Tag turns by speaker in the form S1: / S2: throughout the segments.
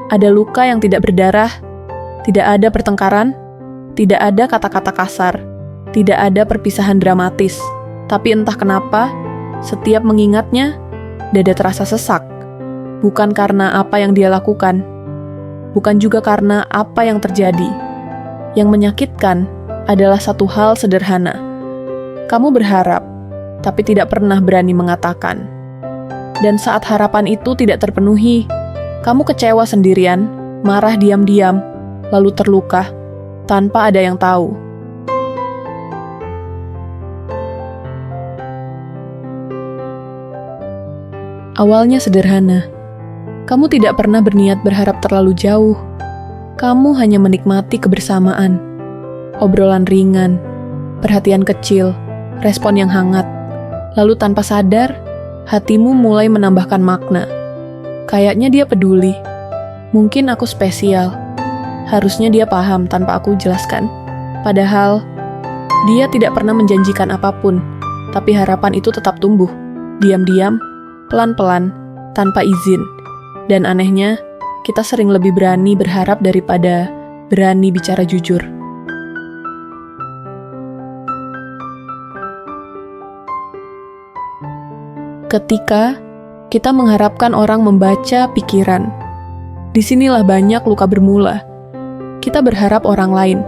S1: Ada luka yang tidak berdarah, tidak ada pertengkaran, tidak ada kata-kata kasar, tidak ada perpisahan dramatis. Tapi entah kenapa, setiap mengingatnya, dada terasa sesak. Bukan karena apa yang dia lakukan, bukan juga karena apa yang terjadi. Yang menyakitkan adalah satu hal sederhana. Kamu berharap, tapi tidak pernah berani mengatakan. Dan saat harapan itu tidak terpenuhi, kamu kecewa sendirian, marah diam-diam, lalu terluka, tanpa ada yang tahu. Awalnya sederhana. Kamu tidak pernah berniat berharap terlalu jauh. Kamu hanya menikmati kebersamaan. Obrolan ringan, perhatian kecil, respon yang hangat. Lalu tanpa sadar, hatimu mulai menambahkan makna. Kayaknya dia peduli. Mungkin aku spesial. Harusnya dia paham tanpa aku jelaskan. Padahal, dia tidak pernah menjanjikan apapun. Tapi harapan itu tetap tumbuh. Diam-diam, pelan-pelan, tanpa izin. Dan anehnya, kita sering lebih berani berharap daripada berani bicara jujur. Ketika kita mengharapkan orang membaca pikiran, disinilah banyak luka bermula. Kita berharap orang lain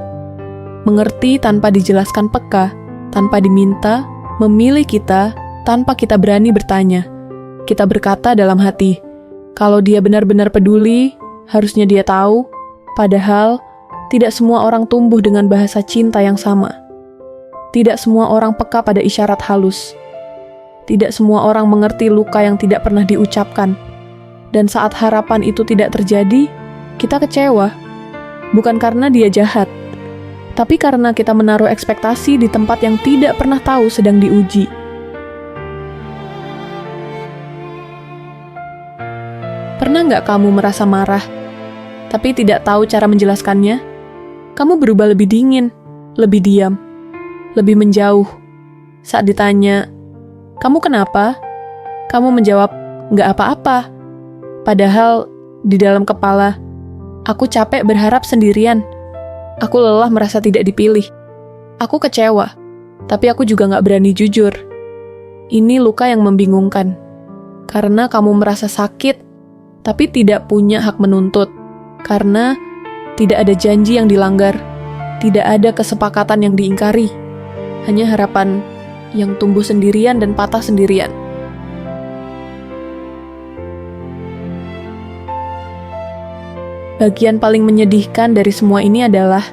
S1: mengerti tanpa dijelaskan peka, tanpa diminta, memilih kita tanpa kita berani bertanya. Kita berkata dalam hati, kalau dia benar-benar peduli, harusnya dia tahu, padahal tidak semua orang tumbuh dengan bahasa cinta yang sama. Tidak semua orang peka pada isyarat halus. Tidak semua orang mengerti luka yang tidak pernah diucapkan. Dan saat harapan itu tidak terjadi, kita kecewa. Bukan karena dia jahat, tapi karena kita menaruh ekspektasi di tempat yang tidak pernah tahu sedang diuji. Pernah nggak kamu merasa marah, tapi tidak tahu cara menjelaskannya? Kamu berubah lebih dingin, lebih diam, lebih menjauh. Saat ditanya, kamu kenapa? Kamu menjawab, nggak apa-apa. Padahal di dalam kepala, aku capek berharap sendirian. Aku lelah merasa tidak dipilih. Aku kecewa, tapi aku juga nggak berani jujur. Ini luka yang membingungkan. Karena kamu merasa sakit, tapi tidak punya hak menuntut, karena tidak ada janji yang dilanggar, tidak ada kesepakatan yang diingkari, hanya harapan yang tumbuh sendirian dan patah sendirian. Bagian paling menyedihkan dari semua ini adalah,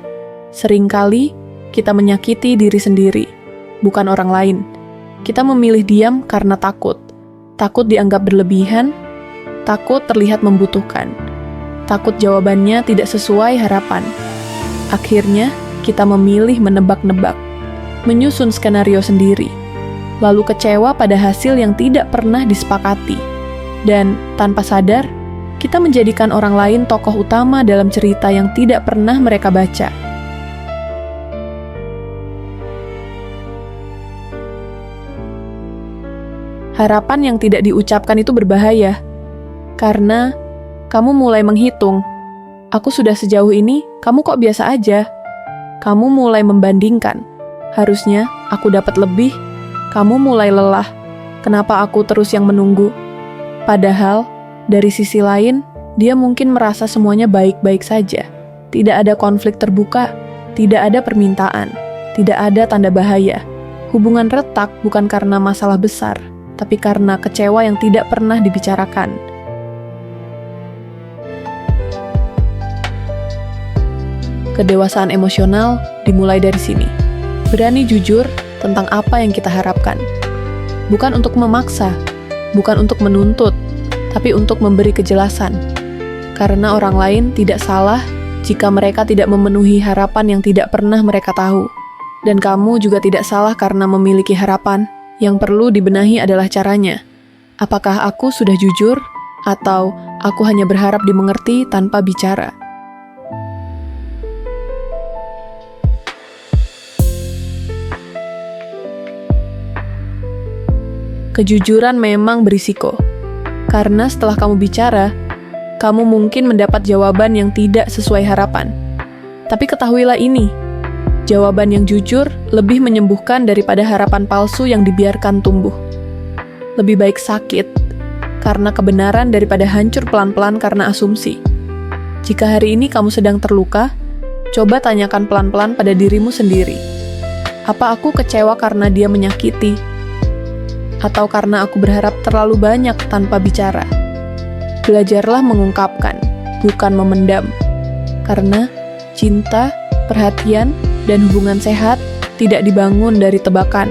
S1: seringkali kita menyakiti diri sendiri, bukan orang lain. Kita memilih diam karena takut dianggap berlebihan, takut terlihat membutuhkan, takut jawabannya tidak sesuai harapan. Akhirnya, kita memilih menebak-nebak, menyusun skenario sendiri, lalu kecewa pada hasil yang tidak pernah disepakati. Dan tanpa sadar, kita menjadikan orang lain tokoh utama dalam cerita yang tidak pernah mereka baca. Harapan yang tidak diucapkan itu berbahaya. Karena kamu mulai menghitung, aku sudah sejauh ini, kamu kok biasa aja. Kamu mulai membandingkan, harusnya aku dapat lebih. Kamu mulai lelah, kenapa aku terus yang menunggu? Padahal, dari sisi lain, dia mungkin merasa semuanya baik-baik saja. Tidak ada konflik terbuka, tidak ada permintaan, tidak ada tanda bahaya. Hubungan retak bukan karena masalah besar, tapi karena kecewa yang tidak pernah dibicarakan. Kedewasaan emosional dimulai dari sini. Berani jujur tentang apa yang kita harapkan. Bukan untuk memaksa, bukan untuk menuntut, tapi untuk memberi kejelasan. Karena orang lain tidak salah jika mereka tidak memenuhi harapan yang tidak pernah mereka tahu. Dan kamu juga tidak salah karena memiliki harapan. Yang perlu dibenahi adalah caranya. Apakah aku sudah jujur, atau aku hanya berharap dimengerti tanpa bicara? Kejujuran memang berisiko, karena setelah kamu bicara, kamu mungkin mendapat jawaban yang tidak sesuai harapan. Tapi ketahuilah ini, jawaban yang jujur lebih menyembuhkan daripada harapan palsu yang dibiarkan tumbuh. Lebih baik sakit karena kebenaran daripada hancur pelan-pelan karena asumsi. Jika hari ini kamu sedang terluka, coba tanyakan pelan-pelan pada dirimu sendiri. Apa aku kecewa karena dia menyakiti? Atau karena aku berharap terlalu banyak tanpa bicara? Belajarlah mengungkapkan, bukan memendam. Karena cinta, perhatian, dan hubungan sehat tidak dibangun dari tebakan.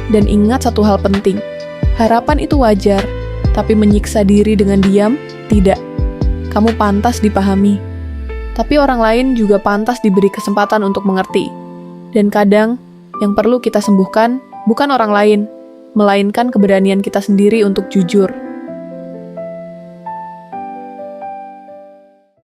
S1: Dan ingat satu hal penting, harapan itu wajar, tapi menyiksa diri dengan diam, tidak. Kamu pantas dipahami. Tapi orang lain juga pantas diberi kesempatan untuk mengerti. Dan kadang, yang perlu kita sembuhkan bukan orang lain, melainkan keberanian kita sendiri untuk jujur.